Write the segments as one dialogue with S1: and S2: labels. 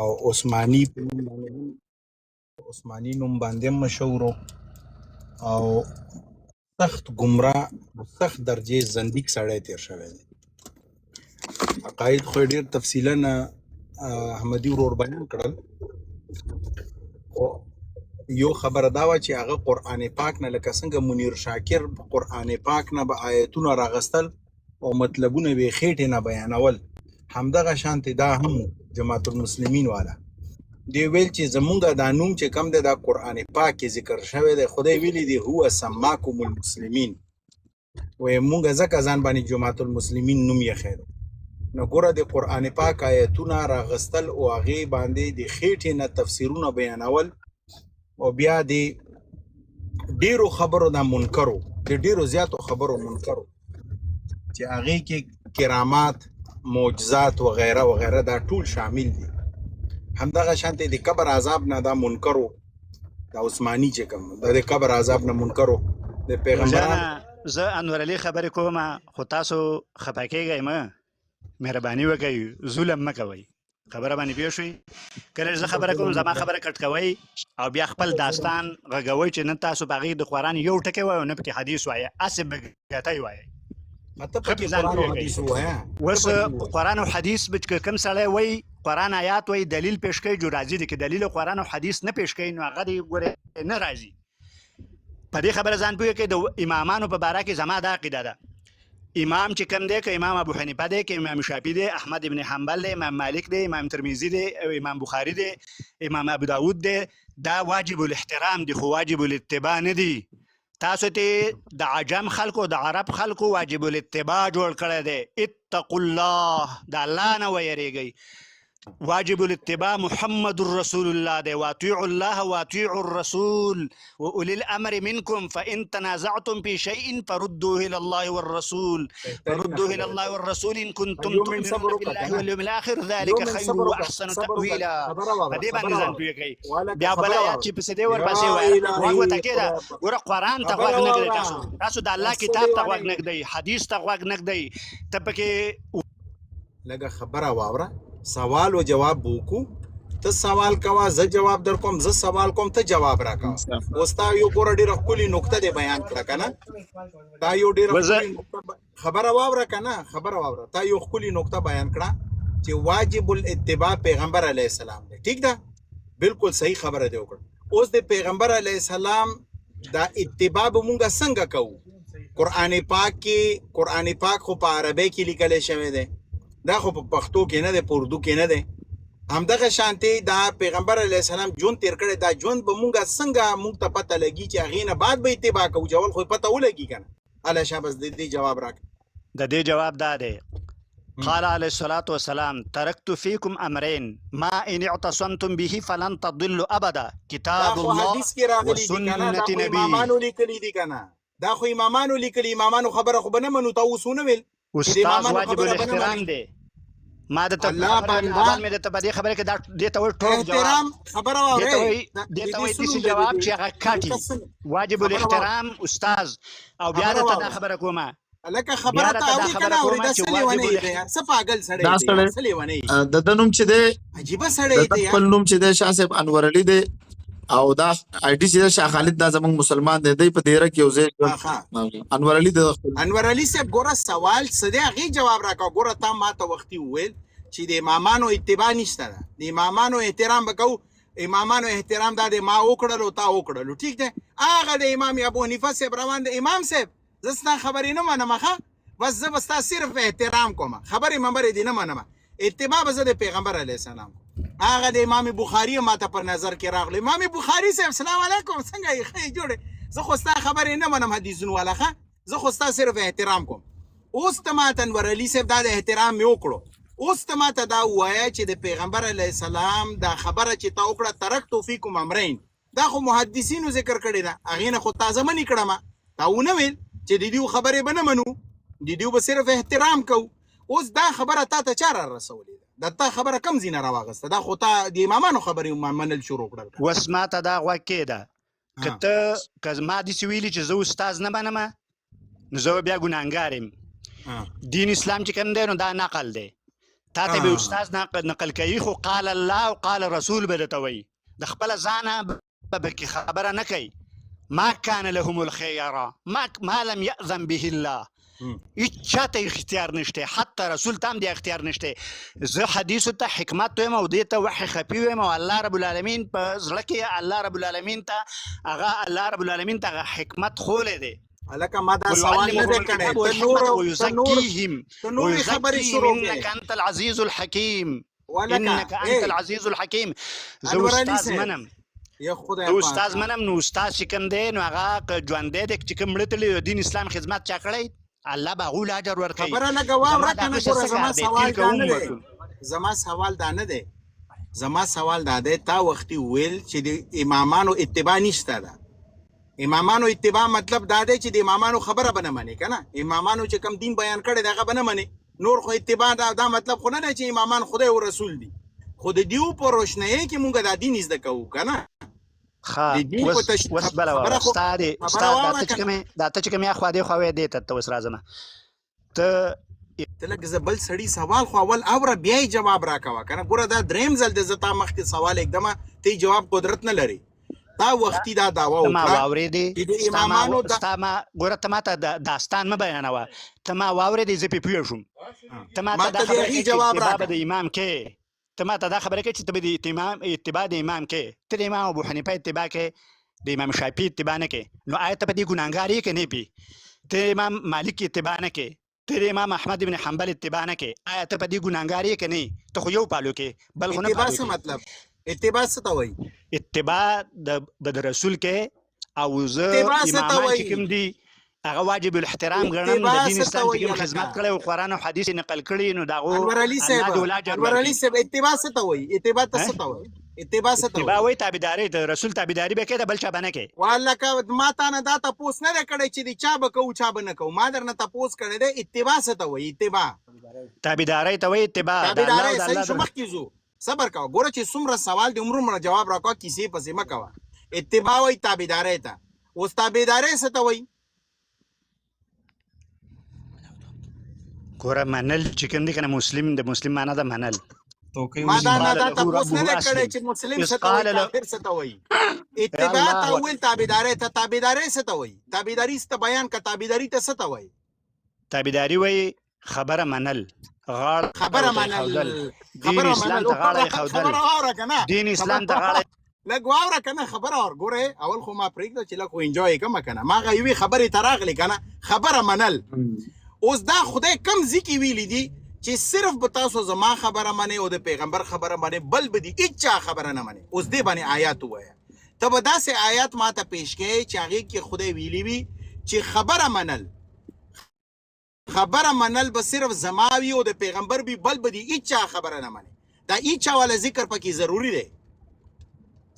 S1: او عثماني نوم باندې مشهور او سخت گمراه سخت درجه زنديق سړی تیر شوی دی. عقاید خو ډیر تفصیلا احمدي ورور بیان کړل. یو خبره دا و چې هغه قرآن پاک نه لکه څنګه منیر شاکر قرآن پاک نه به آیتونه راغستل او مطلبونه به خېټې نه بیانول، همدغه شانتې دا هم جماعت المسلمین والا دی ویل چې زمونږ دا نوم چې کم دی دا قرآن پاک کې ذکر شوی دی، خدای ویلی دی هو سماکم المسلمین، وایي مونږ ځکه ځان باندې جماعت المسلمین نوم یې نو ګوره د قرآن پاک آیتونه راغستل او هغې باندې د خېټې نه تفسیرونه بیانول او بیا د ډیرو خبرو د منکرو د ډیرو زیاتو خبرو منکرو چې هغې کې کرامات معجزات وغیره وغیره دا ټول شامل دي. همدغه شانتې د قبر عذاب نه دا منکرو د عثماني چې کوم د قبر عذاب نه منکرو د پیغمبرانو
S2: زه انور علي خبرې کوم خو تاسو خفه کېږئ مه، مهرباني وکئ، ظلم مه کوئ. خبره باندې پوه شوئ؟ کله چې زه خبره کوم زما خبره کټ کوئ او بیا خپل داستان غږوئ چې نه تاسو په هغې د قرآن یو ټکی وایئ او نه پکې حدیث وایئ، هسې بګتۍ وایئ. اوس قرآن او حدیث کوم سړی وایي قرآن آیات وایي دلیل پیش کوي جو راځي دی که دلیل قرآن او حدیث نه پیش کوي نو هغه دی ګورې نه راځي. په دې خبره ځان پوه کړئ. د امامانو په باره کې زما دا عقیده ده، امام چې کوم دی که امام ابو حنیفه دی که امام شافعي دی، احمد ابن حنبل دی، امام مالک دی، امام ترمذي دی، امام بخاري دی، امام ابو داود دی، دا واجب الاحترام دی خو واجب الاتباع نه دی. تاسو ته د عجم خلکو د عرب خلکو واجب الاتباع جوړ کړی دی. اتقوا الله، د الله نه ویریږئ. واجب الاتباع محمد رسول الله دی. واطيعوا الله واطيعوا الرسول واولي الامر منكم فان تنازعتم في شيء فردوه الى الله والرسول ان كنتم تؤمنون بالله واليوم الاخر ذلك خير واحسن تاويلا. دې باندې ځان پوه کړئ. بیا بل آیات چې پسې دی ورپسې وایي غوږ وتکېده. ګوره قرآن ته غوږ نه ږدئ، تاسو د الله کتاب ته غوږ نه ږدئ، حدیث ته غوږ نه ږدئ. ته پکې
S1: لږه خبره واوره، سوال و جواب وکړو. ته سوال کوه زه جواب در کوم، زه سوال کوم ته جواب راکوه. اوس تا یو ګوره ډېره ښکلې نقطه دې بیان کړه که نه، دا یو ډېره خبره واوره که نه، خبره واوره. تا یو ښکلې نقطه بیان کړه چې واجب الاتباع پیغمبر علیه السلام دی. ټیک ده، بالکل صحیح خبره دې وکړه. اوس د پیغمبر علیه السلام دا اتباع به مونږ څنګه کوو؟ قرآن پاک خو په عربی کې لیکلی شوی دی، دا خو په پښتو کې نه دی، په اردو کې نه دی. همدغه شانتې دا پیغمبر علیه السلام ژوند تیر کړی، دا ژوند به مونږ څنګه مونږ ته پته لګي چې هغې نه بعد به اتباع کوو؟ جوال خو پته ولګي که نه. الله شاباس د دې جواب راکړه.
S2: د دې جواب دا دی، قال علیه الصلاة والسلام ترکت فیکم امرین ما ان اعتصمتم به فلن تضلوا ابدا کتاب الله وسنت نبی.
S1: امامانو لیکلي دي که نه، دا خو امامانو لیکلي. امامانو خبره خو به نه منو، تا اوس ونه ویل
S2: استاد واجب الاحترام دی. ما د الله باندې مې د تبدی خبره کې دا دته وي ټول
S1: احترام خبره واوري
S2: دته وي دې جواب چې هغه کاټي واجب الاحترام استاد. او بیا د خبره کومه
S1: لکه خبره ته اوري کنه اوري د سلیوانه دی څه پاگل سړی دی سلیوانه
S3: د دنوم چې دی
S1: عجیب سړی دی.
S3: خپل نوم چې دی شاه صاحب انور علي دی او دا آی ډی سي شاه خالد دا زمونږ مسلمان دی په دیره کې یو ځای انور علي د
S1: انور علي صاحب ګوره سوال څه دی هغې جواب راکړه. ګوره تا ما ته وختي وویل چې د امامانو اتباع نشته ده، د امامانو احترام به کوو. امامانو احترام دا دی ما وکړلو تا وکړلو، ټیک دی. هغه د امام ابو حنیفه صاحب روان دی، امام صاحب زه ستا خبرې نه منم ښه، بس زه به ستا صرف احترام کوم، خبرې مبرې دې نه منم. اتباع به زه د پیغمبر علیه السلام. هغه د امام بخاري ما ته پر نظر کې راغلی. امام بخاري صاحب سلام علیکم څنګه یې ښه یې جوړې، زه خو ستا خبرې نه منم حدیثونو والا ښه، زه خو ستا صرف احترام کوم. اوس ته ما ته انور علي صاحب دا د احترام مې وکړو، اوس ته ما ته دا ووایه چې د پیغمبر علیه السلام دا خبره چې تا وکړه ترکتو فیکم امرین، دا خو محدثینو ذکر کړې ده، هغې نه خو تازه منې کړم. تا ونه ویل چې د دیو خبرې به نه منو، د دیو به صرف احترام کوو. اوس دا خبره تا ته چا را رسولې ده؟ دا تا خبره کم ځای نه راواغسته؟ دا خو تا د امامانو خبرې منل شروع کړل.
S2: اوس ما ته دا غوږ کېده که ته که ما داسې ویلي چې زه استاز نه منم نو زه بیا ګناهګار یم. دین اسلام چې کوم دی نو دا نقل دی، تا ته به استاد نقل کوي خو قال الله او قال رسول به درته وایي د خپله ځانه به پکې خبره نه کوي ما کان لهم الخیره ما لم یأذن به الله هیڅ چاته اختیار نشته حتی رسول ته هم د اختیار نشته زه حدیثو ته حکمت وایم او دې ته وحی خفي وایم او الله رب العالمین په زړه کې الله رب العالمین ته حکمت خولی دی
S1: الکه ما دا سوال نه دی کړی ته نور خبرې شروع کړې
S2: انک انت العزیز الحکیم انک انت العزیز الحکیم زه استاذ منم استاذ منم نو استاد چې کوم دی نو هغه ژوندی دی چې کوم مړه تللی دین اسلام خدمت چا کړی الله به هغوی له اجر ورکوي
S1: خبره لږه واوره که نه ګوره زما سوال دا نه دی زما سوال دا دی تا وختي وویل چې د امامانو اتباع نشته ده امامانو اتباع مطلب دا دی چې د امامانو خبره به نه منې که نه امامانو چې کوم دین بیان کړی دی هغه به نه منې نور خو اتباع دا مطلب خو نه دی چې امامان خدای او رسول دي خو د دیو په روشنایۍ کې مونږ دا دین زده کوو که نه
S2: اوس بله واره ستا دا ته چې کوم یا خوا دې خوا وی دې ته اوس راځمه ته
S1: لږ زه بل سړي سوال خو اول اوره بیا یې جواب راکوه که نه ګوره دا دریم ځل دی زه تا مخکې سوال اکدمه ته جواب قدرت نه لري تا وختي دا دعوه وکړه
S2: ما واورېدې ستا ما ګوره ته ماته داستان مه بیانوه ته ما واورېدې زه پې پوه شوم ته ماته دا خبره کوې چې اتباع به د امام کې ته ماته دا خبره کوې چې ته به د اتباع د امام کې ته د امام ابو حنیفه اتباع کې د امام شافعي اتباع نه کې نو آیا ته په دې ګناهګار یې که نه پې ته امام مالک اتباع نه کې ته د امام احمد بن حنبل اتباع نه کې آیا ته په دې ګناهګار یې که نه ته خو یو پالو کې بل خو نه
S1: اتباع څه مطلب اتباع څه ته وایي
S2: اتباع د رسول کې او زه امامان چې کوم دي هغه واجب الاحترام ګڼم د دین اسلام چې کوم خدمت کړی او قرآن او حدیث یې نقل کړي نو د هغو
S1: انور علي صاحب اتباع څه ته وایي اتباع ته څه ته وایي اتباع څه ته
S2: اتباع وایي تابعداري د رسول تابعداري به کوې د بل چا به نه کوې
S1: والله ما تا نه دا تپوس نه دی کړی چې د چا به کوو چا به نه کوو ما درنه تپوس کړی دی اتباع څه ته وایي اتباع
S2: تابعداري ته وایي اتباع
S1: تابعداري صحیح شو مخکې ځو صبر کوه ګوره چې څومره سوال دی عمرونه جواب راکوه کیسې پسې مه کوه اتباع وایي تابعدارۍ ته اوس تابعدارۍ څه ته وایي
S2: ګوره منل چې کوم دی که نه مسلم د مسلم معنا ده منل
S1: ما دا تپوس نه دی کړی چې مسلم څه ته وایي کافر څه ته وایي اتباع ته ویل تابعدارۍ ته تابعدارۍ څه ته وایي تابعداري څه ته بیان که تابعداري ته څه ته وایي
S2: تابعداري وایي خبره منل
S1: خبره منل
S2: دین اسلام ته غاړه ایښودل دین اسلام ته غاړه
S1: لږ واوره که نه خبره اور ګوره اول خو ما پرېږده چې لږ خو انجوی یې کړمه که نه ما هغه یوې خبرې ته راغلې که نه خبره منل اوس دا خدای کم ځای کې ویلي دي چې صرف به تاسو زما خبره منئ او د پیغمبر خبره منئ بل به دي هېچا خبره نه منئ اوس دې باندې آیات ووایه ته به داسې آیات ما ته پیش کوې چې هغې کې خدای ویلي وي چې خبره منل به صرف زما وي او د پیغمبر وي بل به دي هېچا خبره نه منئ دا هېچا والا ذکر پکې ضروري دی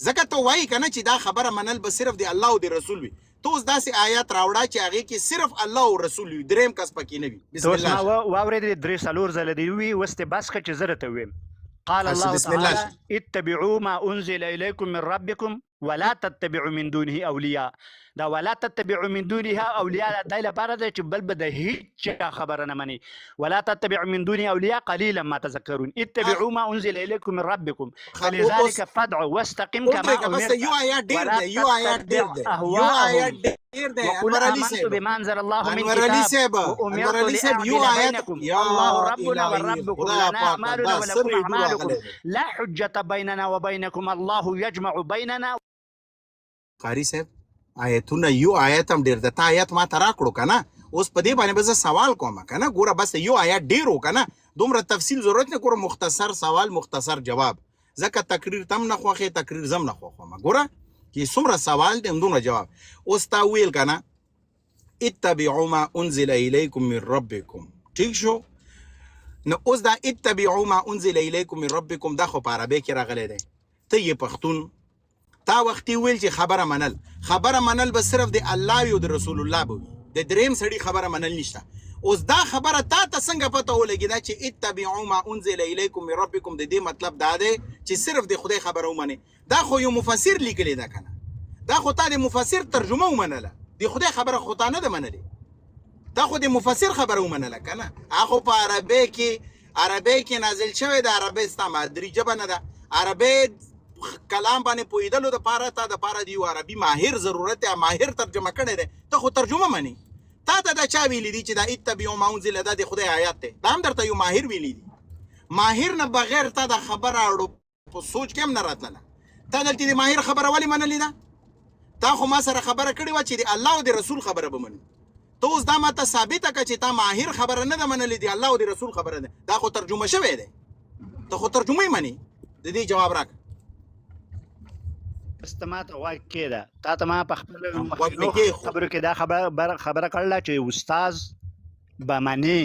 S1: ځکه ته وایي که نه چې دا خبره منل به صرف د الله او د رسول وي ته اوس داسې آیات راوړه چې هغې کې صرف الله او رسول وي دریم کس پکې نه وي
S2: بسم الله واورېدې درې څلور ځله دې ووي اوس دې بس کړه چې زه درته ویم قال الله تعالى اتبعوا ما انزل اليكم من ربكم ولا تتبعوا من دونه اولیاء دا ولا تتبعوا من دونها اولیاء دای لپاره ده چې بل به د هیڅ خبره نه مني ولا تتبعوا من دونه اولیاء قليلا ما تذكرون اتبعوا ما انزل اليكم من ربكم فلذلك فادعوا واستقم كما امرت وقل آمنت بما انزل الله من كتاب وامرت لأعدل بينكم الله ربنا وربكم لنا اعمالنا ولكم اعمالكم لا حجة بيننا وبينكم الله يجمع بيننا.
S1: قاری صاحب آیتونه یو آیت هم ډېر د تا آیت ما ته راکړو که نه اوس په دې باندې به زه سوال کوم که نه ګوره بس یو آیت ډېر و که نه دومره تفصیل ضرورت نه ګوره مختصر سوال مختصر جواب ځکه تقریر تم نه خوښې تقریر زم نه خوښوم ګوره چې څومره سوال دی همدومره جواب اوس تا ویل که نه اتبعوا ما انزل الیکم من ربکم ټیک شو نو اوس دا اتبعوا ما انزل الیکم من ربکم دا خو په عربۍ کې راغلی دی ته یې پښتون تا وختي ویل چې خبره منل به صرف د الله وي او د رسول الله به وي د دریم سړي خبره منل نشته اوس دا خبره تا ته څنګه پته ولګېده چې اتبعوا ما انزل الیکم من ربکم د دې مطلب دا دی چې صرف د خدای خبره ومنې دا خو یو مفسر لیکلی ده که نه دا خو تا د مفسر ترجمه ومنله د خدای خبره خو تا نه ده منلې دا خو د مفسر خبره ومنله که نه هغه خو په عربۍ کې عربی کې نازل شوی د عربی ستا مادری ژبه نه ده عربی کلام باندې پوهېدلو دپاره تا دپاره د یو عربي ماهر ضرورت دی ماهر ترجمه کړی دی ته خو ترجمه منې تا ته دا چا ویلي دي چې دا اتبعوا ما انزل دا د خدای آیات دی دا هم درته یو ماهر ویلي دي ماهر نه بغیر تا دا خبره اړو په سوچ کې هم نه راتلله تا دلته د ماهر خبره ولې منلې ده تا خو ما سره خبره کړې وه چې د الله او د رسول خبره به منو ته اوس دا ماته ثابته کړه چې تا ماهر خبره نه ده منلې د الله او د رسول خبره ده دا خو ترجمه شوی دی ته خو ترجمه یې منې د دې جواب راکړه
S2: بس ته ماته غوږ کېږده تا ته ما په خپلو خبرو کې دا خبره کړله چې استاد به منې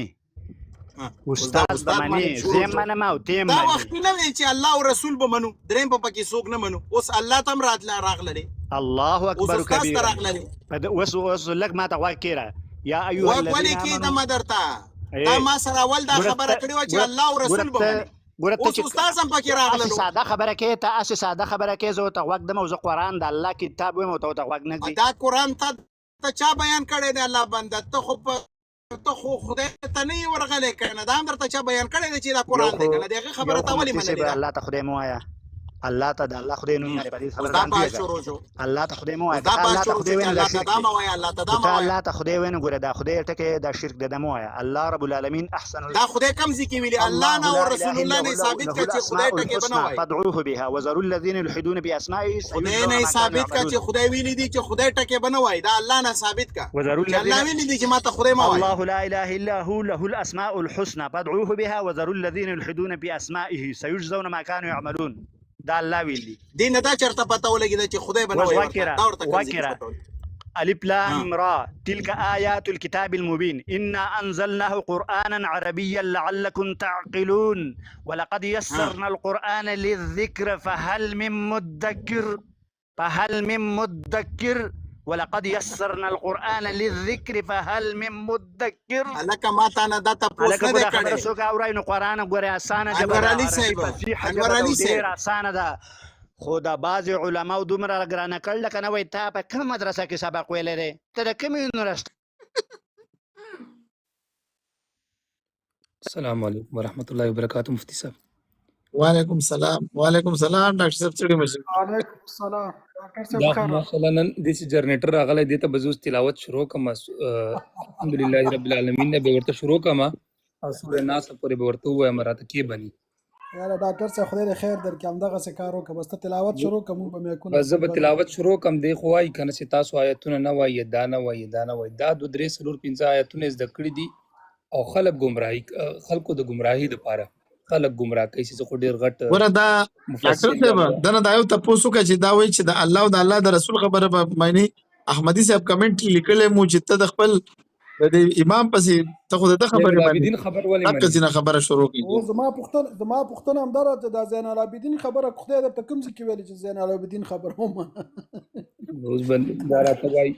S2: استاد به منې زه یې منم او ته یې
S1: دا وختي نه ویل چې الله او رسول به منو درېیم په پکې څوک نه منو اوس الله ته هم راغللی
S2: الله اکبر
S1: اوس استاد ته راغللی
S2: اوس لږ ماته غوږ کېږه یا ایها
S1: غوږ ولې کېږدم درته تا ما سره اول دا خبره کړې وه چې الله او رسول به منې اوس استاد هم پکې راغللو
S2: ساده خبره کې ته هسې ساده خبره کې زه ورته غوږ دم او زه قرآن د الله کتاب ویم او ته ورته غوږ نه ږدي
S1: دا قرآن ته چا بیان کړی دی الله بنده ته خو خدای ته نه یې ورغلی که نه دا هم درته چا بیان کړی دی چې دا قرآن دی که نه د هغې خبره ته ولې منلې ده
S2: الله ته خدای مه وایه الله ته د الله خدای نوم لري په دې خبره
S1: دا بحث شروع شو
S2: الله ته خدای مه وایه
S1: دا بحث شروع شو الله ته دا مه وایه الله ته دا مه وایه
S2: الله ته خدای وایه نو ګوره دا خدای ټکی دا شرک دی دا مه وایه الله رب العالمین احسن
S1: دا خدای کوم ځای کې ویلي الله نه او رسول الله نه ثابت کړه چې خدای ټکی به نه وایي
S2: فادعوه بها وذروا الذين يلحدون باسمائه
S1: خدای نه ثابت کړه چې خدای ویلي دي چې خدای ټکی به نه وایي دا الله نه ثابت کړه الله ویلي دي چې ما ته خدای مه وایي
S2: الله لا اله الا هو له الاسماء الحسنى فادعوه بها وذروا الذين يلحدون باسمائه سيجزون ما كانوا يعملون دا الله ویلي
S1: دې نه دا چېرته پته ولګېده چې خدای به نه وایي
S2: ألف لام را تلك آيات الكتاب المبين إنا أنزلناه قرآنا عربيا لعلكم تعقلون ولقد يسرنا القرآن للذكر فهل من مدكر ولقد يسرنا القرآن للذكر فهل من مدكر
S1: لك ما تانا داتا پوس نه ده
S2: خبر سو کا اورای نو قرآن ګوره اسانه ده
S1: انور علي صاحب
S2: اسانه ده خو دا بعض علماء دومره ګرانه کړل کنه وای ته په کوم مدرسه کې سبق ویلې ده ته د کوم یونیورسيټي
S4: السلام علیکم ورحمۃ اللہ وبرکاتہ مفتی صاحب
S3: وعلیکم السلام ډاکټر صاحب څنګه مشه
S5: وعلیکم السلام ډاکټر صاحب خیر
S4: ماشاءالله نن د جنریټر راغلی دی ته بزوس تلاوت شروع کوم الحمدلله رب العالمین نه به ورته شروع کوم او سورہ ناس پورې به ورته وای مراته کې بني
S5: یاره ډاکټر صاحب خدای دې خیر درکړي همدغه څه کار وکړه بس ته تلاوت شروع کوم په مې کو
S4: زه به تلاوت شروع کوم دی خو وايي کنه چې تاسو آیتونه نه وایي دا نه وایي دا دو درې څلور پنځه آیتونه زده کړي دي او خلک گمراهي خلکو د گمراهي لپاره خلک گمراه کوي چې خو ډیر غټ
S3: وردا ډاکټر صاحب دنه دایو تاسو کا چې دا وایي چې د الله او د الله د رسول خبره به معنی احمدي صاحب کمنټ لیکلې مو چې ته د خپل د امام پسې ته خو د خبره
S4: باندې خبر ولې
S3: مې ځینې خبره شروع کړي
S5: او زما پښتنه هم درته د زین العابدین خبره خدای د کوم ځکه ویل چې زین العابدین خبره هم
S4: روز باندې دا راته وایي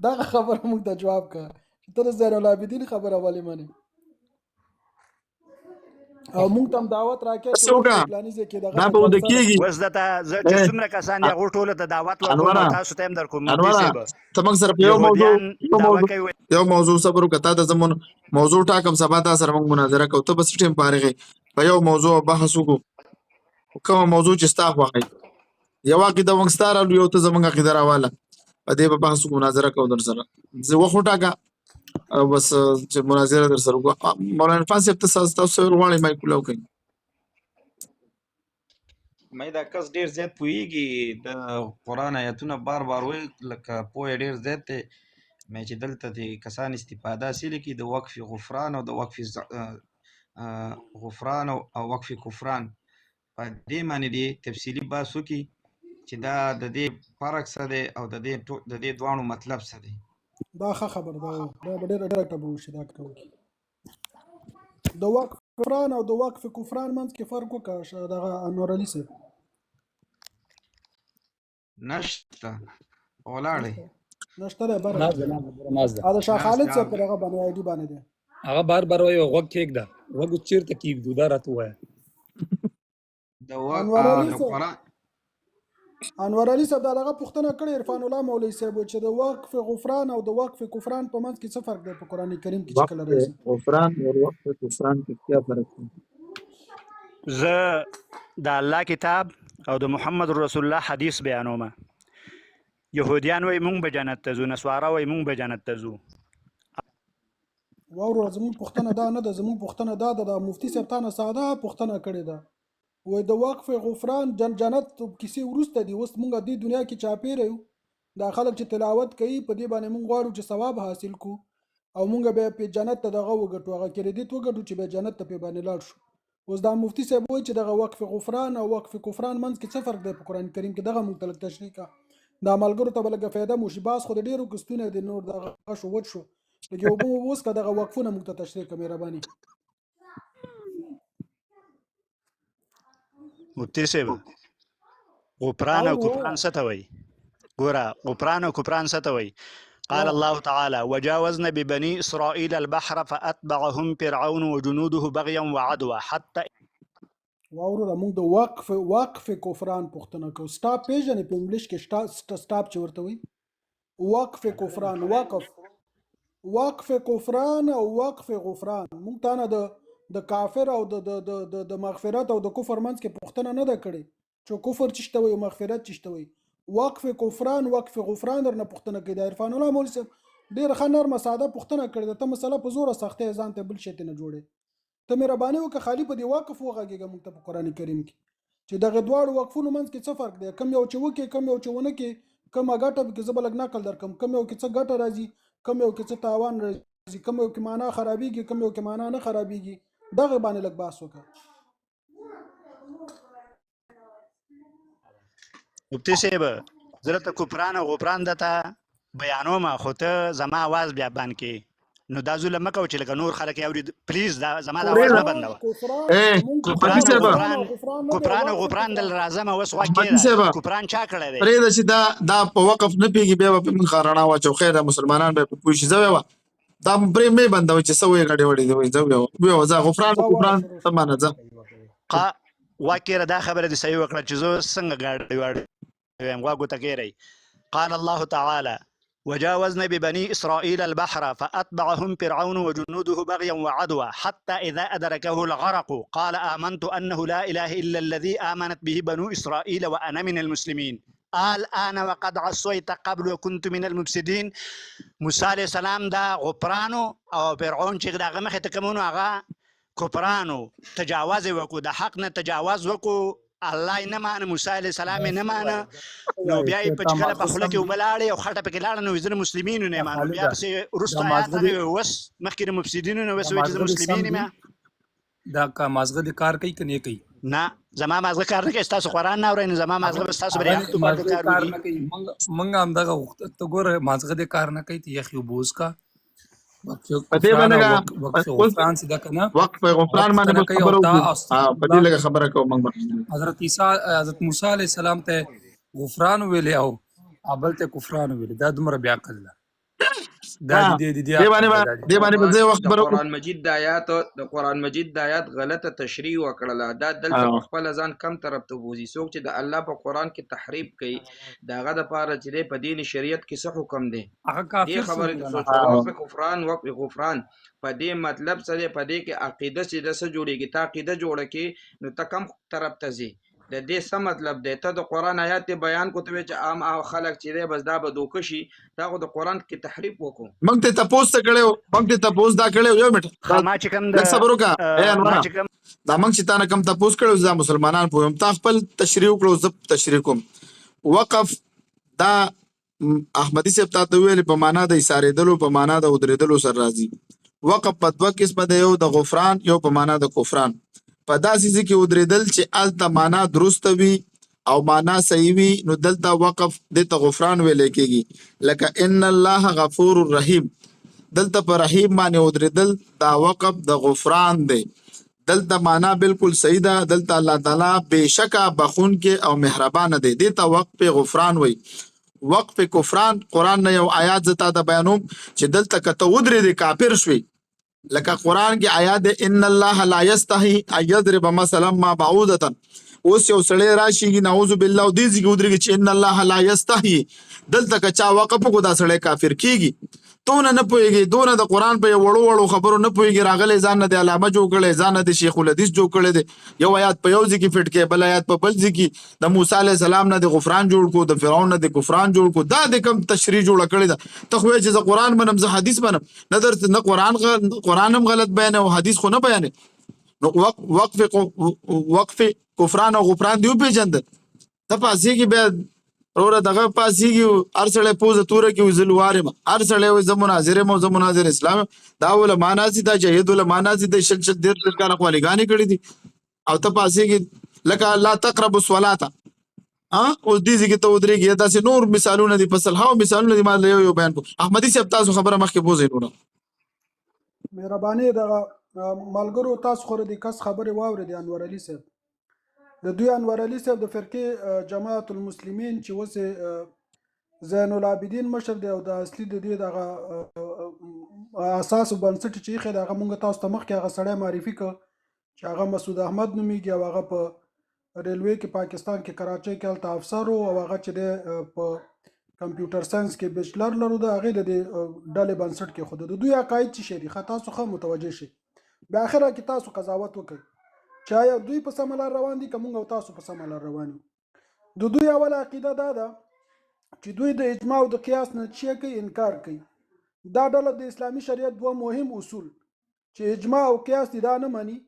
S5: دا خبره موږ ته جواب کا چې ته زین العابدین خبره ولې مانی او موږ ته دعوت راکې چې پلاني ځکه
S3: دا به د کېږي
S2: وس دته زه چې څومره کسان یا غوټوله ته دعوت ورکوم تاسو ته هم درکوم
S3: تمنګ سره یو موضوع صبر وکړه د زمون موضوع ټاکم سبا تاسو سره موږ مناظره کوو ته بس ټیم پارغه په یو موضوع بحث وکړو کوم موضوع چې تاسو واخی یو عقیده ونګستار یو ته زمونږ عقیده راواله په دې په بحث مناظره کوو در سره زه وخت ټاکا او بس چې مناظره در سره مولانا فاصل تاسو ورغړی مایک لو کوي
S6: مې دا کس ډیر زیات پوېږي د قرآن آیتونه بار وایي لکه پوهه ډیر زیات دی مې چې دلته د کسان استفاده حاصله کړي د وقف غفران او د وقف غفران او وقف کفران په دې معنی دی تفصیلی بحث وکړي چې دا د دې فرق څه دی او د دې دوانو مطلب څه دی
S5: دا خبر دا ډېر ډایرکټ به وشي دا کوي د وقف کفران او د وقف کفران منځ کې فرق وکړه دغه انور علي صاحب
S6: نشته ولاړې
S5: نشته بر
S4: ناز ده
S5: دا شاه خالد صاحب دغه باندې آی ډي باندې ده
S4: هغه بار وایي وګ کېږده وګ چیرته کېږدو دا راته وایي
S6: د قرآن
S5: انور علي صاحب دا دغه پوښتنه کړې عرفان الله مولوي صاحب چې د وقف غفران او د وقف کفران په منځ کې څه فرق دی په قران کریم کې چې کله راځي
S3: وقف غفران اور وقف کفران کې کیا فرق دی؟
S2: زه د الله کتاب او د محمد رسول الله حدیث بیانوم. يهوديان وای مونږ به جنت ته ځو، نسوارا وای مونږ به جنت ته ځو.
S5: واورو زموږ پوښتنه دا نه ده، زموږ پوښتنه دا ده د مفتي صاحب تانه ساده پوښتنه کړې ده. وای د وقف غفران جنت کیسې وروسته دي، اوس مونږ دې دنیا کې چاپېره یو، دا خلک چې تلاوت کوي په دې باندې مونږ غواړو چې ثواب حاصل کو او مونږ به په جنت ته دغه وګټو، هغه کریډیټ وګټو چې به جنت ته په باندې لاړ شو. اوس دا مفتي صاحب وایي چې دغه وقف غفران او وقف کفران منځ کې څه فرق دی په قرآن کریم کې، دغه مونږ ته لږ تشریح کړه. دا ملګرو ته به لږه فایده مو شي. باز خو د ډېرو کستونه د نور دغه شو وچ شو، لږ یو به اوس که دغه وقفونه مونږ ته تشریح کړه مهرباني.
S2: مفتي صاحب غفران او کفران څه ته وایي؟ ګوره غفران او کفران څه ته وایي؟ قال الله تعالى وجاوزنا ببني إسرائيل البحر فأتبعهم فرعون وجنوده بغيا وعدوا حتى
S5: واورو موږ د وقف کفران پوښتنه کوو. سټاپ پیژنې په انګلیش کې سټاپ چې ورته وایي وقف کفران، وقف کفران او وقف غفران. موږ تانه د کافر او د مغفرت او د کفر منځ کې پوښتنه نه ده کړې چې کفر چشته وي او مغفرت چشته وي. وقف کفران وقف غفران درنه پوښتنه کوي. د عرفان الله مولوي صاحب ډېره ښه نرمه ساده پوښتنه کړې ده. ته مسله په زوره سختۍ ځان ته بل شی ته نه جوړې. ته مهرباني وکړه خالي په دې وقف وغږېږه موږ ته په قرآن کریم کې چې دغه دواړو وقفونو منځ کې څه فرق دی، کم یو چې وکړې کم یو چې ونه کړې، کومه ګټه پکې زه به لږ نقل درکړم، کم یو کې څه ګټه راځي، کم یو کې څه تاوان راځي، کم یو کې معنا خرابېږي، کم یو کې معنا نه خرابېږي. دغه باندې لږ بحث وکړه.
S2: مفتي صاحب زه ته کفران او غفران درته بیانوم، خو ته زما آواز بیا بند کړې. نو دا ظلم مه کوه چې لکه نور خلک یې اوري. پلیز دا زما د آواز نه بندوه. کفران او غفران دل راځم اوس غوږ کېږده. کفران چا کړی دی؟
S3: پرېږده چې دا په وقف نه پوهېږي بیا به پرې موږ رڼا واچو. خیر ده مسلمانان به پرې پوه شي. زه ویوه دا پرې مې بندوئ چې څه وایې ګډې وډې دې وایي. زه ویوه ځه غفران او کفران څه معنی ځه
S2: غوږ کېږده. دا خبره دې صحیح وکړه چې زه څنګه ګاډې واډې ویم. غوږ ورته کېږئ. قال الله تعالى وجاوزنا ببني إسرائيل البحر فأتبعهم فرعون وجنوده بغيا وعدوا حتى إذا أدركه الغرق قال آمنت أنه لا إله إلا الذي آمنت به بنو إسرائيل وأنا من المسلمين الآن وقد عصيت قبل وكنت من المفسدين. موسى عليه السلام دا غفرانو او فرعون چې دغه مخې ته کومونو هغه کفرانو تجاوز وکړو، د حق نه تجاوز وکړو. الله یې نه مانه، موسی علیه السلام یې نه مانه. نو بیا یې په چې کله په خوله کې اوبه لاړې او خټه پکې لاړه نو زه د مسلمینو نه یم. نو بیا پسې وروسته آیات راغی اوس مخکې د مفسدینو نه اوس وایي چې زه مسلمین یم.
S4: دا که مازغه د کار کوي که نه کوي؟
S2: نه زما مازغه کار نه کوي. ستاسو قرآن نه اورئ نو زما مازغه به ستاسو په ریاستو باندې کار وکړي.
S4: موږ همدغه غوښتل. ته ګوره مازغه د کار نه کوي ته یخې اوبه وڅښه.
S3: په دې باندې وقف غفران باندې خبره وکړو. په دې لږه خبره کوم.
S4: حضرت موسی علیه السلام ته غفران ویلې او بل ته کفران ویلې. دا دومره بیا عقل ده. دا
S3: دې باندې به زه وخت خبره
S6: وکړم. د قرآن مجید د آیات غلطه تشریح وکړله. دا دلته په خپل ځان کم طرف ته بوزي. څوک چې د الله په قرآن کې تحریف کوي د هغه دپاره چې دی په دین شریعت کې څه حکم دی دې خبرې ته سوچ. وقف کفران وقف غفران په دې مطلب څه دی؟ په دې کې عقیده چې د څه جوړېږي. ته عقیده جوړه کې نو ته کم طرف ته ځي. د دې څه مطلب دی؟ ته د قرآن آیات بیان کو ته چې عام خلک چې دی بس دا به دوکه شي. دا خو د قرآن کې تحریف وکړو.
S3: موږ ته تپوس ته کړی موږ ته تپوس دا کړی یو منټ
S2: ما چې کوم
S3: لږ صبر وکړه. دا موږ چې تا نه کوم تپوس کړی دا مسلمانان پوهیم. تا خپل تشریح وکړو زه تشریح کوم. وقف دا احمدي صاحب تا ته ویلې په معنا د ایسارېدلو په معنا د ودرېدلو سره راځي. وقف په دوه قسمه دی، یو د غفران یو په معنا د کفران. په داسې ځای کې ودرېدل چې هلته معنا درسته وي او معنا صحیح وي نو دلته وقف دې ته غفران ویلی کېږي. لکه ان الله غفور رحیم، دلته په رحیم باندې ودرېدل دا وقف د غفران دی. دلته معنا بالکل صحیح ده. دلته الله تعالی بېشکه بخونکی او مهربانه دی. دې ته وقف غفران وایي. وقف کفران قرآن نه یو آیات زه تا ته بیانوم چې دلته که ته ودرېدې کافر شوې لکه قران کې آیات ده ان الله لا یستحی ان یضرب مثلا ما بعوضه. اوس یو سړی راشي نعوذ بالله او دې ځکه ودرېږي چې ان الله لا یستحی، دلته که چا وقف کو دا سړی کافر کیږي. دونه نه پوهېږي، دونه د قرآن په یو وړو وړو خبرو نه پوهېږي، راغلی ځان نه د علامه جوړ کړی، ځان نه د شیخ الحدیث جوړ کړی دی. یو آیات په یو ځای کې فټ کړي، بل آیات په بل ځای کې. د موسی علیه السلام نه د غفران جوړ کو، د فرعون نه د کفران جوړ کو. دا د کوم تشریح جوړه کړې ده؟ ته خو وایې چې زه قرآن منم، زه حدیث منم. نه درته نه قرآن هم غلط بیان او حدیث خو نه بیانې. نو وقف کفران او غفران دی وپېژندل. ته پاسېږي بیا وروره دغه پاسېږي، هر سړی پوزه توره کړي زه لوار یم، هر سړی وایي زه مناظر یم او زه مناظر اسلام یم. دا علما ناستي، دا جهید علما ناستي، د شل 13 کاله خوالیګانې کړي دي او ته پاسېږي لکه لا تقربوا الصلاة. اوس دې ځای کې ته ودرېږي. داسې نور مثالونه دي، په سلهاو مثالونه دي. ما یو بیان کو احمدي صاحب، تاسو خبره مخکې بوځئ نوره
S5: مهرباني دغه ملګرو تاسو خو د کس خبرې واورېدې انور علي صاحب. د دوی انور علي صاحب د فرقې جماعت المسلمین چې اوس زین العابدین مشر دی او د اصلي د دې دغه اساس او بنسټ چې ایښی دی هغه مونږ تاسو ته مخکې هغه سړی معرفي کړ چې هغه مسعود احمد نومیږي او هغه په ریلوې کې پاکستان کې کراچۍ کې هلته افسر و او هغه چې دی په کمپیوټر ساينس کې بیچلر لرو د هغې د دې ډلې بنسټ کې خو د دوی عقاید څه شی دي ښه تاسو ښه متوجه شئ. بیا اخره کې تاسو قضاوت وکړئ چې آیا دوی په سمه لار روان دي که موږ او تاسو په سمه لار روان یو. د دوی اوله عقیده دا ده چې دوی د اجماع او د قیاس نه چې کوي انکار کوي. دا ډله د اسلامي شریعت دوه مهم اصول چې اجماع او قیاس دي دا نه مني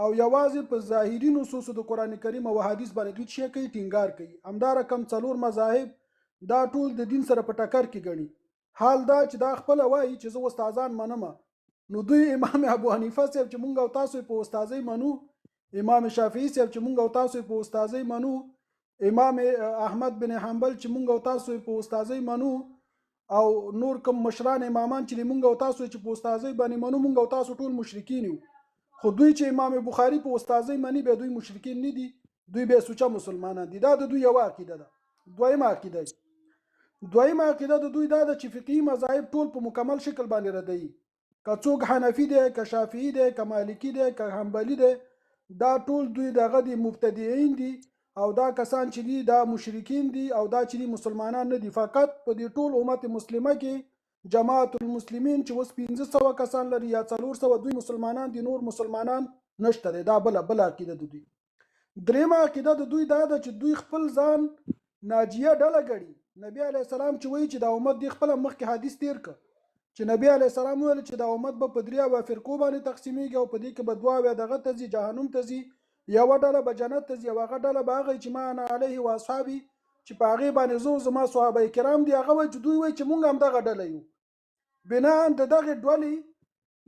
S5: او یوازې په ظاهري نصوصو د قرآن کریم او حدیث باندې دوی چې کوي ټینګار کوي. همدا رقم څلور مذاهب دا ټول د دین سره په ټکر کې ګڼي. حال دا چې دا خپله وایي چې زه استادان منم، نو دوی امام ابو حنیفه صاحب چې مونږ او تاسو په استادۍ منو، امام شافعي صاحب چې مونږ او تاسو په استادۍ منو، امام احمد بن حنبل چې مونږ او تاسو په استادۍ منو، او نور کوم مشران امامان چې مونږ او تاسو چې په استادۍ باندې منو، مونږ او تاسو ټول مشرکین یو. خو دوی چې امام بخاری په استادۍ مني به دوی مشرکین نه دي، دوی به سوچه مسلمانان دي. دا د دوی یو عقیده ده. دویمه عقیده د دوی دا ده چې فقهي مذاهب ټول په مکمل شکل باندې ردوي. که څوک حنفي دی، که شافعي دی، که مالکي دی، که حنبلي دی، دا ټول دوی دغه دي مبتدعين دي او دا کسان چې دي دا مشرکین دي او دا چې دي مسلمانان نه دي. فقط په دې ټول امت مسلمه کې جماعت المسلمین چې اوس 1500 کسان لري یا 400 دوی مسلمانان دي، نور مسلمانان نشته دي. دا بل عقیده د دوی. درېمه عقیده د دوی دا ده چې دوی خپل ځان ناجیه ډله ګڼي. نبی علیه السلام چې وایي چې دا امت دی خپل مخکې حدیث تیر کړ چې نبی علیه السلام ویل چې دا امت به په 3 فرقو باندې تقسیمیږي او په دې کې به 2 دغه ته ځي جهنم ته ځي، یوه ډله به جنت ته ځي او هغه ډله به هغه چې ما انا علیه و اصحابي چې په هغې باندې زه زما صحابه کرام دي هغه وایي چې دوی وایي چې مونږ هم دغه ډله یو. بنا د دغې ډلې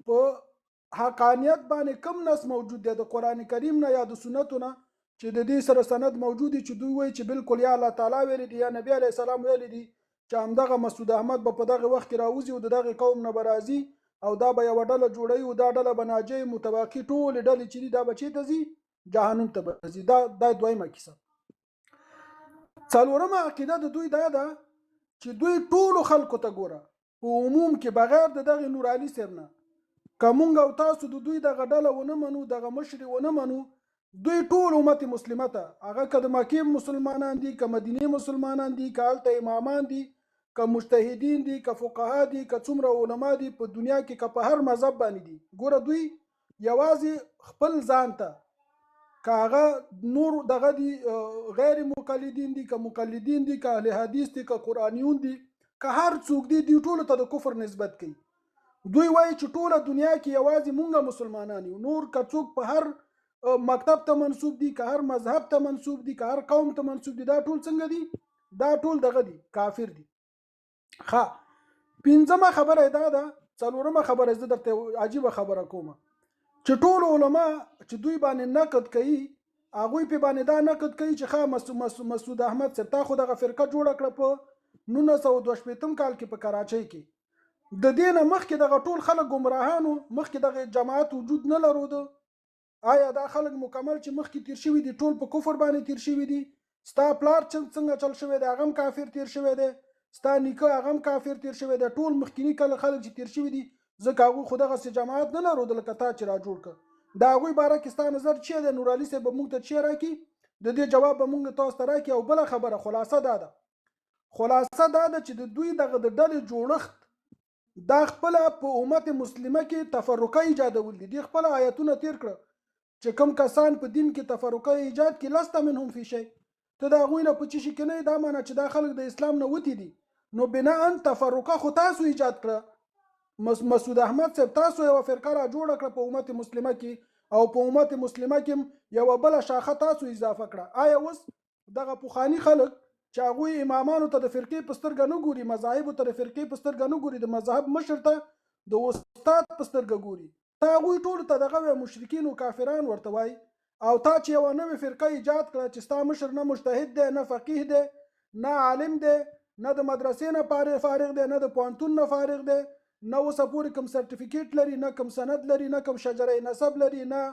S5: په حقانیت باندې کم نص موجود دی د قرآن کریم نه یا د سنتو نه چې د دې سره سند موجود دي چې دوی وایي چې بالکل یا الله تعالی ویلي دي یا نبی علیه السلام ویلي دي چې همدغه مسعود احمد به په دغه وخت کې راوځي او د دغه قوم نه به راځي او دا به یوه ډله جوړوي او دا ډله به ناجی متباقي ټولې ډلې چې دي دا به چېرته ځي؟ جهنم ته به ځي. دا دویمه کیسه. څلورمه عقیده د دوی دا ده چې دوی ټولو خلکو ته ګوره په عموم کې بغیر د دغه نور علي صاحب نه که مونږ او تاسو د دوی دغه ډله ونه منو، دغه مشر ونه منو، دوی ټول امت مسلمه ته هغه که د مکې مسلمانان دي، که مدینې مسلمانان دي، که هلته امامان دي، که مجتهدین دي، که فقها دي، که څومره علما دي په دنیا کې، که په هر مذهب باندې دي، ګوره دوی یوازې خپل ځان ته که هغه نور دغه دي غیر مقلدین دي، که مقلدین دي، که اهل حدیث دي، که قرآنیون دي، که هر څوک دي، دوی ټولو ته د کفر نسبت کوي. دوی وایي چې ټوله دنیا کې یوازې مونږ مسلمانان یو، نور که څوک په هر مکتب ته منسوب دي، که هر مذهب ته منسوب دي، که هر قوم ته منسوب دي، دا ټول څنګه دي؟ دا ټول دغه دي کافر دي. ښه، پنځمه خبره دا ده، څلورمه خبره زه درته عجیبه خبره کومه چې ټول علما چې دوی باندې نقد کوي هغوی پې باندې دا نقد کوي چې ښه مسعود احمد صاحب تا خو دغه فرقه جوړه کړه په 1962 کال کې په کراچۍ کې، د دې نه مخکې دغه ټول خلک ګمراهانو، مخکې دغه جماعت وجود نه لرو. آیا دا خلک مکمل چې مخکې تیر شوي دي ټول په کفر باندې تیر شوي دي؟ ستا پلار څنګه چل شوی دی هغه هم کافر تیر شوی دی، ستا نیکه هغه هم کافر تیر شوی دی، ټول مخکینی خلک چې تیر شوي دي ځکه هغوی خو دغسې جماعت نه لرو لکه تا چې را جوړ کړه د هغوی باره کې ستا نظر چې دی نور علي صاحب به موږ ته چې راکړي د دې جواب به موږ تاسو ته راکړي او بله خبره خلاصه دا ده چې د دوی دغه د ډلې جوړښت دا خپله په امت مسلمه کې تفرقه ایجادول دي دوی خپله آیتونه تیر کړه چې کوم کسان په دین کې تفرقه ایجاد کړي لست منهم فی شی ته د هغوی نه په څه شي کې نه دا معنی چې دا خلک د اسلام نه وتي دي نو بناء تفرقه خو تاسو ایجاد کړه مسعود احمد صاحب تاسو یوه فرقه را جوړه کړه په امت مسلمه کې او په امت مسلمه کې یوه بله شاخه تاسو اضافه کړه آیا اوس دغه پخواني خلک چې هغوی امامانو ته د فرقې په سترګه نه ګوري مذاهبو ته د فرقې په سترګه نه ګوري د مذهب مشر ته د استاد په سترګه ګوري ته هغوی ټولو ته دغه مشرکین او کافران ورته وایي او تا چې یوه نوې فرقه ایجاد کړه چې ستا مشر نه مجتهد دی نه فقیه دی نه عالم دی نه د مدرسې نه فارغ دی نه د پوهنتون نه فارغ دی نه اوسه پورې کوم سرټیفیکیټ لري نه کوم سند لري نه کوم شجره نسب لري نه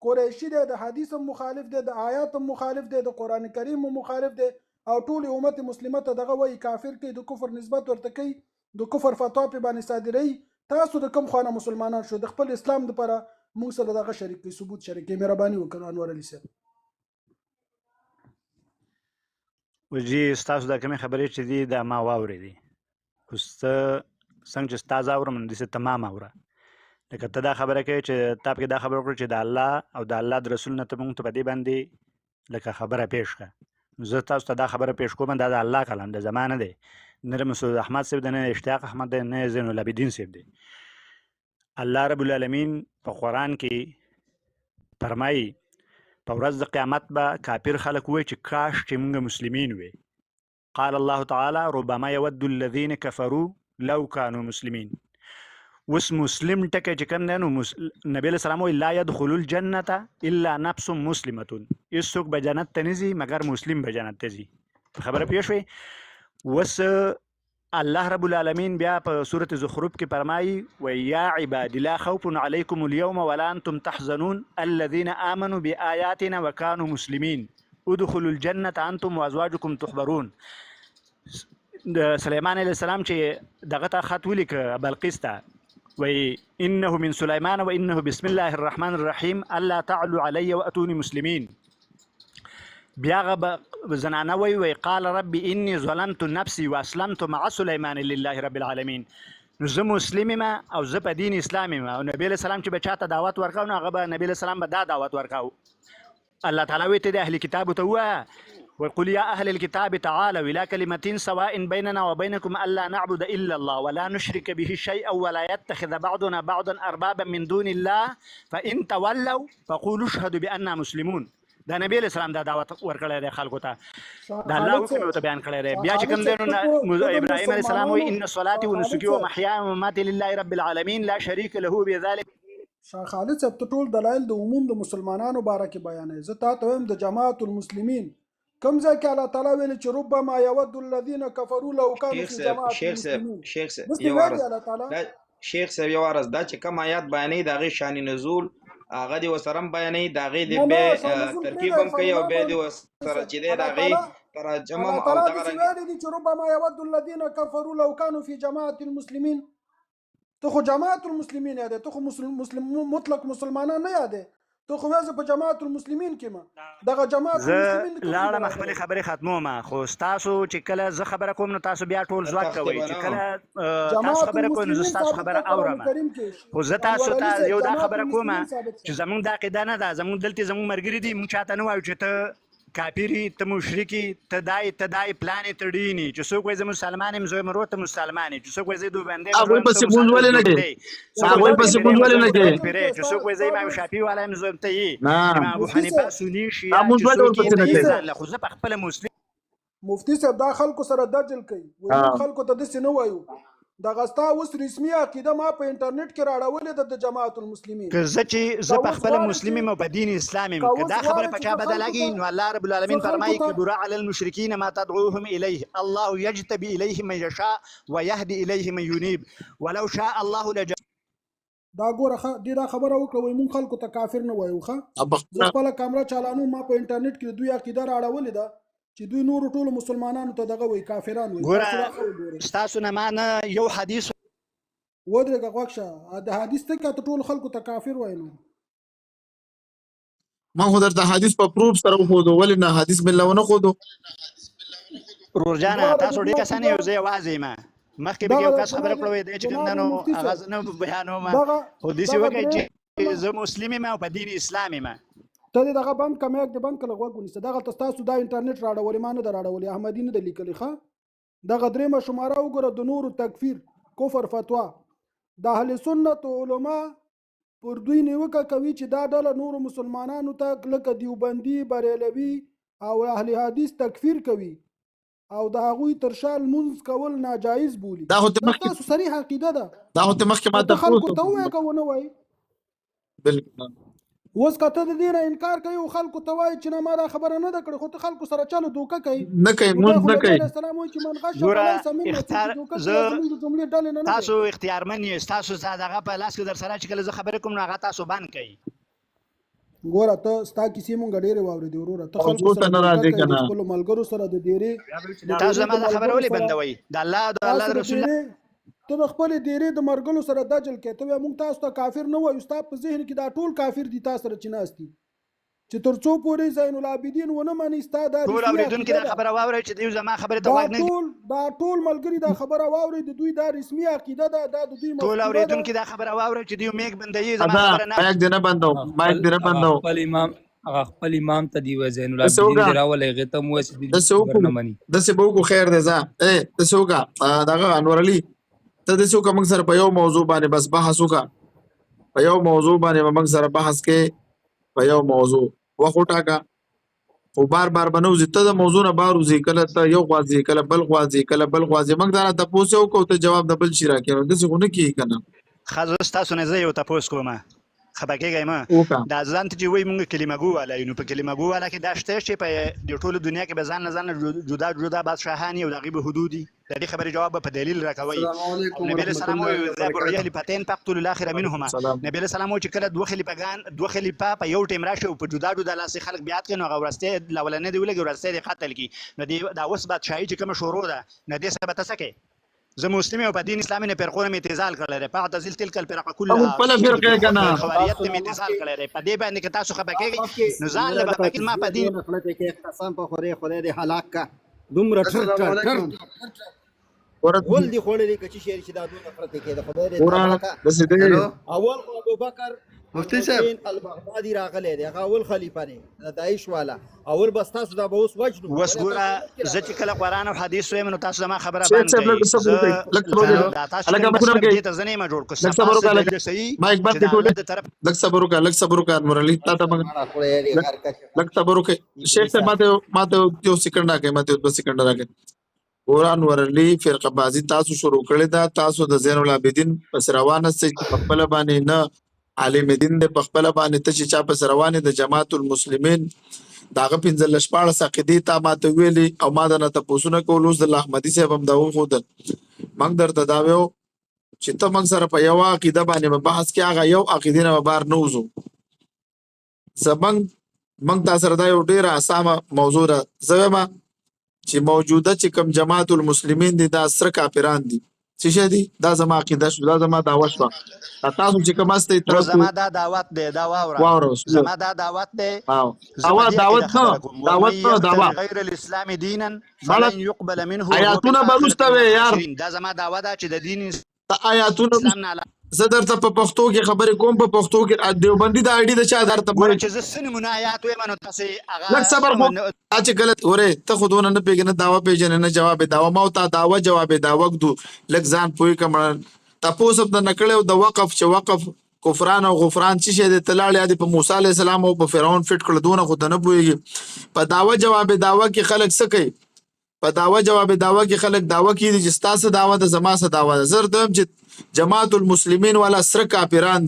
S5: قریشي دی د حدیث هم مخالف دی د آیات هم مخالف دی د قرآن کریم هم مخالف دی او ټول امت مسلمه ته دغه وایي کافر کوي د کفر نسبت ورته کوي د کفر فتوا پې باندې صادروي تاسو د کوم خانه مسلمانان شو د خپل اسلام دپاره موږ سره دغه شریک کوي ثبوت شریک کوي مهرباني وکړه انور علي صاحب
S2: وجي ستاسو دا کومې خبرې چې دي دا ما واورېدې خو څنګه چې ستا زه اورم همداسې ته ما اوره لکه ته دا خبره کوې چې تا پکې دا خبره وکړه چې د الله او د الله د رسول نه ته موږ ته په دې باندې لکه خبره پیش کړه زه تاسو ته دا خبره پیش کوم دا د الله کلام د زما نه دی نه د مسعود احمد صاحب دی نه اشتیاق احمد دی نه زین العابدین صاحب دی الله رب العالمین په قرآن کې فرمایي په ورځ د قیامت به کافر خلک وایي چې کاش چې موږ مسلمین وي قال الله تعالی ربما يود الذين كفروا لو كانوا مسلمین اوس مسلم ټکی چې کوم دی نو نبی علیه السلام وایي لا يدخل الجنة الا نفس مسلمة هېڅوک به جنت ته نه ځي مګر مسلم به جنت ته ځي خبره پوه شوې اوس الله رب العالمین بیا په سورة زخرف کې فرمایي ویا عباد لا خوف علیکم اليوم ولا انتم تحزنون الذين آمنوا بآیاتنا وكانوا مسلمین ادخلوا الجنة انتم وازواجکم تحبرون سلیمان علیه السلام چې دغه ته خط ولیکه بلقیس ته وی انه من سلیمان و انه بسم الله الرحمن الرحیم الله تعلوا علی واتونی مسلمین بیا زنانه وی قال رب انی ظلمت نفسی واسلمت مع سلیمان لله رب العالمین نو زه مسلم ما او زه په دین اسلامي ما او نبی علیه السلام چې به چاته دعوت ورکاو نو هغه به نبی علیه السلام به دا دعوت ورکاو الله تعالی وی ته د اهل کتابو ته ووایه وقل يا أهل الكتاب تعالوا إلى كلمة سواء بيننا وبينكم ألا نعبد إلا الله ولا نشرك به شيئا ولا يتخذ بعضنا بعضا أربابا من دون الله فإن تولوا فقولوا اشهدوا بأننا مسلمون دا نبی علیہ السلام دا دعوت ورکړی دی خلکو ته دا الله حکم ورته بیان کړی دی بیا چې کوم دی نو ابراهیم علیه السلام وایي ان صلاتي ونسکي ومحیاي ومماتي لله رب العالمین لا شریک له بذلک
S5: شاه خالد صاحب ته ټول دلایل د عموم د مسلمانانو باره کې بیانوي زه تا ته وایم د جماعت المسلمین کوم ځای کې الله تعالی ویل چې ربما يود الذين كفروا لو كانوا في جماعة
S6: شیخ صاحب شیخ صاحب یو ورځ دا چې کوم آیات بیانې د هغې شان نزول هغه دې ورسره هم بیانوي د هغې دې بیا ترکیب هم کوي او بیا دې ورسره چې دی د هغې ترجمه او دغه رنګ
S5: ویلي دي چې ربما يود الذين كفروا لو كانوا في جماعة المسلمين ته خو جماعت المسلمین یادې ته خو مطلق مسلمانان نه یادې ته خو وایې زه په جماعت المسلمین کې ما دغه جماعت المسلمین
S2: زه لاړم خپلې خبرې ختموم خو ستاسو چې کله زه خبره کوم نو تاسو بیا ټول ځواک کوئ چې کله تاسو خبره کوئ نو زه ستاسو خبره اورم خو زه تاسو ته یو دا خبره کوم چې زمونږ دا عقیده نه ده زمونږ دلته زمونږ ملګري دي موږ چاته نه وایو چې ته کافری ته مشرکی ته دای پلانې ته ډینی چې څوک وایي زه مسلمان یم زه مرو ته مسلمان چې څوک وایي زه دوبنده
S3: هغوی پسې مونځ ولې نه کوي هغوی پسې مونځ ولې نه کوي
S2: چې څوک وایي زه امام شافعي والا یم زه ته یې امام ابو حنیفه سني شیعه
S3: مونځ ولې ورپسې نه کوي
S2: خو زه په خپله مسلم
S5: مفتي صاحب دا خلکو سره دجل کوي وایي خلکو ته داسې نه وایو دغه ستا اوس رسمي عقیده ما په انټرنیټ کې راړولې ده د جماعت المسلمین
S2: که زه په خپله مسلم یم او په دین اسلام یم که دا خبره په چا بده لګي نو الله رب العالمین فرمایي کبر علی المشرکین ما تدعوهم الیه الله یجتبی الیه من یشاء ویهدی الیه من ینیب ولو شاء الله
S5: دا ګوره دې دا خبره وکړه وایي مونږ خلکو ته کافر نه وایو ښه زه خپله کامره چالانو ما په انټرنیټ کې دوی عقیده راړولې ده چې دوی نورو ټولو مسلمانانو ته دغه وایي کافران وایي
S2: ګوره ستاسو نه ما نه یو حدیث
S5: ودرېږه غوږ شه د حدیث ته که ته ټولو خلکو ته کافر وایې نو
S3: ما خو درته حدیث په پروف سره وښودو، ولې نه حدیث مې له ونه ښودو؟
S2: ورور جانه
S5: دواړه د
S2: تاسو ډېر
S5: دې
S2: کسان
S5: عقیده
S2: یو زه یوازې یم مخکې به یو کس خبره کړې وې دی چې کوم
S5: جناب
S2: دی نو
S5: مفتي
S2: هغه
S5: صاحب
S2: زه نه بیانوم
S5: دغه
S2: خو داسې
S5: دغه
S2: وکړئ
S5: درې
S2: چې زه مسلم یم او په دین اسلام یم.
S5: ته دې دغه بند که میک دې بند کړه غوږ ونیسه دغلته ستاسو دا انټرنېټ راړولې ما نه ده راړولې احمدي نه ده لیکلې ښه دغه درېیمه شماره وګوره د نورو تکفیر کفر فتوا د اهل سنت علما پر دوی نیوکه کوي چې دا ډله نورو مسلمانانو ته لکه دیوبندي بریلوي او اهل حدیث تکفیر کوي او د هغوی تر شا لمونځ کول ناجایز بولي
S3: دا خو ته
S5: دا
S3: مخکې
S5: ستاسو صریح عقیده ده
S3: دا خو ته مخکې ما
S5: ته
S3: ته
S5: خلکو ته ووایه که ونه وایي
S3: بالکل
S5: اوس که ته د دې نه انکار کوي او خلکو ته وایي چې نه ما دا خبره نه ده کړې خو ته خلکو سره چلو دوکه کوي
S3: نه کوي
S5: نو بیا
S3: مونځ
S5: خو
S3: نه
S5: نبي
S3: کوي
S5: علیه السلام وایي چې من غش
S2: ګوره
S5: فلیس منا څوک
S2: اختیار
S5: چې دوکه کوي
S2: زه
S5: زموږ د جملې ډلې نه نه دی
S2: تاسو اختیارمن یې ستاسو دغه په لاس کې در سره چې کله زه خبرې کوم نو هغه تاسو بند کوي.
S5: ګوره ته ستا کیسې مونږ ډېرې واورېدې وروره ته خلکو
S3: موضوع ته
S5: سره
S3: نه
S5: دوکه
S3: راځې
S5: کوي
S3: که
S5: د
S3: نه
S5: خپلو ملګرو سره د ډېرې
S2: تاسو زما دا خبره ولې بندوئ د الله او د الله د رسول
S5: ته د خپلې ډېرې د مرګلو سره دجل کوې ته وایې مونږ تاسو ته کافر نه وایو ستا په ذهن کې دا ټول کافر دي تا سره چې ناست دي چې تر څو پورې زین العابدین ونه مني ستا دا
S2: ټول اورېدونکي دا خبره واورئ چې دوی زما خبرې ته غوږ نه ږدي.
S5: دا ټول ملګري دا خبره واوري د دوی دا رسمي عقیده ده دا د دوی
S2: ټول اورېدونکي دا خبره واورئ چې دوی میک بندوي زما خبره نه
S3: مایک دې نه بندو مایک دې نه بندو
S4: خپل امام ته دی زین العابدین دی راولې هغه ته مو چې خبر نه مني
S3: داسې به وکړو خیر دی ځه داسې وکړه دغه انور علي ته داسې وکړه موږ سره په یو موضوع باندې بس بحث وکړه په یو موضوع باندې به موږ سره بحث کې په یو موضوع وخت وټاکه خو بار بار به نه وځي ته د موضوع نه بار وځي کله ته یو خوا ځې کله بل خوا ځې کله بل خوا ځې موږ دا راته تپوس یې وکړو ته جواب د بل شي راکړې نو داسې خو نه کېږي که نه
S2: ښه زه ستاسو نه زه یو تپوس کوم خفه کېږئ مه
S3: وکړه
S2: دا ځان ته چې وایي مونږ کلمه ګو والا یو نو په کلمه ګو والا کې دا شته چې په د ټولو دنیا کې به ځان نه ځان جدا جدا بادشاهان او د هغې به حدود دي د دې خبرې جواب به په دلیل راکوئ. نبي علیه السلام وایي اذا بعث خلیفتین فاقتلوا الاخر منهما نبي علیه السلام وایي چې کله دوه خلیفه په یو ټیم راشي او په جدا جدا لاسې خلک بیعت کړي نو هغه وروستی لولنۍ دې ولګي وروستی دې قتل کړي نو دا اوس بادشاهي چې کومه شروع ده نو دې سره به ته څه کوې زه مسلم یم په دین اسلامي نه فرقونه مې اعتزال کړی دی فاعتزل تلک الفرق کلها
S3: خپله فرقه که نه
S2: خوریت ته مې اعتزال کړی دی په دې باندې که تاسو خفه کېږئ نو ځان له به پکې ما په دین
S7: اختصام په خدای دې هلاک کا دومره ټر
S3: ول
S7: دي خوړلې کچې شعر چې دا دوه نفرت کې د خدای دې
S3: قرآن داسې دی
S7: اول خو ابوبکر
S8: مفتی صاحب
S7: البغدادي راغلی دی هغه اول خلیفہ دی د داعش والا اول بس تاسو دا به اوس وجنو
S2: اوس ګوره زه چې کله قرآن او حدیث وایم نو تاسو زما خبره
S3: شیخ
S2: بند
S3: صاحب
S2: کوئ
S3: لږ صبر وکړئ لږ صبر وکړئ
S2: دا تاسو
S3: هلکه
S2: کوم
S3: مخکې
S2: دې ته زه نه یم جوړ کړ
S3: لږ صبر وکړه
S2: صفا
S3: لږ
S2: صحیح
S3: مایک بند
S2: چې د
S3: کړئ
S2: الله د طرف
S3: لږ صبر وکړه لږ صبر وکړه انور علي تا ته موږ لږ صبر وکړئ شیخ صاحب ماته یو سکند راکړئ ماته یو 2 سکند راکړئ قرآن ورلی فرقه بازی تاسو شروع کړی دا تاسو د زین العابدین پس روانه سي په خپل باندې نه عالم دین د په خپل باندې ته چې چا پس روانه د جماعت المسلمین داغه 15 عقیدې تا ماته ویلي او ما د نه تاسو کول اوس د احمدي صاحب هم دا خود موږ درته دا ویو چې ته موږ سره په یو عقیده باندې بحث کې هغه یو عقیده نه بار نه وځو موږ تاسو سره دا یو ډیره اسامه موضوع ده زما چې موجوده چې کوم جماعت المسلمین دي دا سره کافران دي څه شي دي دا زما عقیده شو دا زما دعوت شو تاسو چې کوم است
S2: نو زما دا دعوت دی دا واوره زما دا دعوت دی
S3: دعوت نه دعوت
S2: غیر الاسلام دینا فلن يقبل منه
S3: آیاتونه بلوستوي یار
S2: دا زما دعوت ده چې د دین
S3: آیاتونه
S2: اسلام نه
S3: زه درته په پښتو کې خبرې کوم په پښتو کې دیوبندي د اړې د چا درته
S2: ګوره چې زه څه نمونه آیات وایم نو تاسې هغه
S3: لږ صبر خو چې غلط ورې ته خو دونه نه پېژنې دعوه پېژنې نه جواب دعوه ما او تا دعوه جواب دعوه ږدو لږ ځان پوه کړم تپوس هم درنه کړی د وقف چې وقف کفران او غفران څه شی دی ته لاړې د په موسی علیه السلام او په فرعون فټ کړه دونه خو ته نه پوهېږي په دعوه جواب دعوه کې خلک څه کوي په دعوه جواب دعوه کې خلک دعوه کوي چې ستاسو دعوه د زما څه دعوه ده زه درته چې جماعت المسلمین والا سره کافران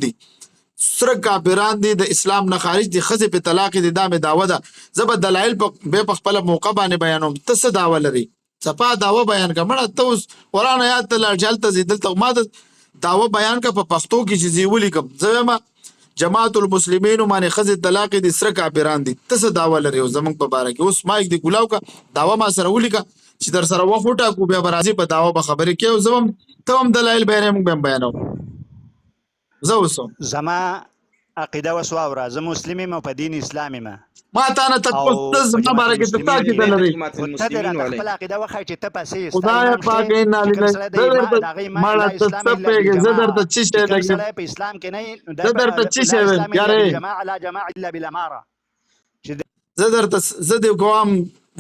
S3: دي د اسلام نه خارج دي ښځې په طلاق دي دا مې دعوه ده زه به دلایل په خپله موقع باندې بیانوم ته څه دعوه لري صفا دعوه بیان کړه مړه ته اوس قرآن آیات ته لاړ چې هلته ځې دلته ما د دعوه بیان کړه په پښتو کې چې زه ولیکم زه وایم جماعت المسلمین باندې ښځې طلاق دي سره کافران دي ته څه دعوه لري زموږ په باره کې اوس مایک دې کولاو کړه دعوه ما سره ولیکه چې در سره وخت وټاکو بیا به راځي په دعوه به خبرې کوي زه هم ته هم دلایل بیانوې موږ به هم بیانوو زه اوسم
S2: زما عقیده اوس واوره، زه مسلم یم او په دین اسلام یم.
S3: ما تا نه تاسو
S2: او
S3: ته زما
S2: په
S3: باره کې ته تا کې
S2: جماعت
S3: لري
S6: جماعت
S2: خو ته دې
S6: المسلمین
S2: راته
S6: والے
S2: خپل عقیده وښایې چې ته پسې ستا
S3: خدای
S2: امام
S3: پاک
S2: ښه
S3: اینا
S2: چې کوم
S3: لله
S2: سړی د ایمان د هغه ایمان
S3: مړه
S2: لا اسلام
S3: ته
S2: الا
S3: پېږې زه درته
S2: بالجماعه
S3: څه شی
S2: چې کوم
S3: لګم
S2: سړی په اسلام کې نه
S3: زه درته څه شی
S2: لا
S3: ویم
S2: اسلام الا
S3: یارې
S2: بالجماعه لا جماعه الا بالاماره.
S3: زه دې کوم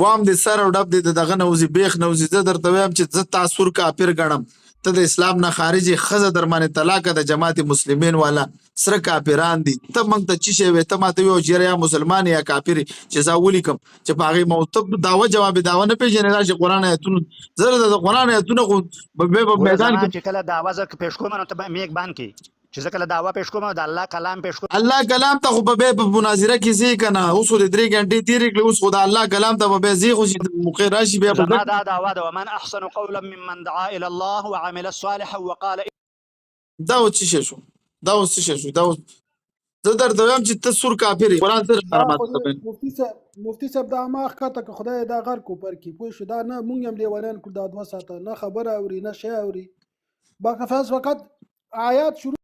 S3: وام دې سر او ډب دې دغه نه وزي بیخ نه وزي. زه درته وایم چې زه تاسو کافر ګڼم، ته د اسلام نه خارجي خزه در باندې طلاق د جماعت مسلمین والا سره کافران دي. ته موږ ته چی شی وې ته ماته یو جره یا مسلمان یا کافر چې زه ولیکم چې په هغه موتب داوا جواب داوا نه پیژنې راځي قران آیتونه زره د قران آیتونه خو په میدان کې
S2: چې کله دعوا ز پیش کوم نو ته به میک بان کې چې زه کله دعوا پیش کوم د الله کلام پیش کوم
S3: الله کلام ته خو په مناظره کې زی کنه اوس د 3 غنټې تیرې کړې اوس خو د الله کلام ته به زی خو موقع راشي بیا
S2: زما دا دعوا ده ومن احسن قولا ممن دعا الى الله وعمل صالحا وقال
S3: دا و څه شو دا و څه شو دا زه درته وایم چې ته سور کافر قرآن سره حرامات کوي.
S5: مفتی صاحب دا ما ښکته که خدای دا غر کو پر کې پوه شو دا نه مونږ هم لیوانان کړو دا 2 ساعته نه خبره اوري نه شی اوري باقي فاز وخت آیات شروع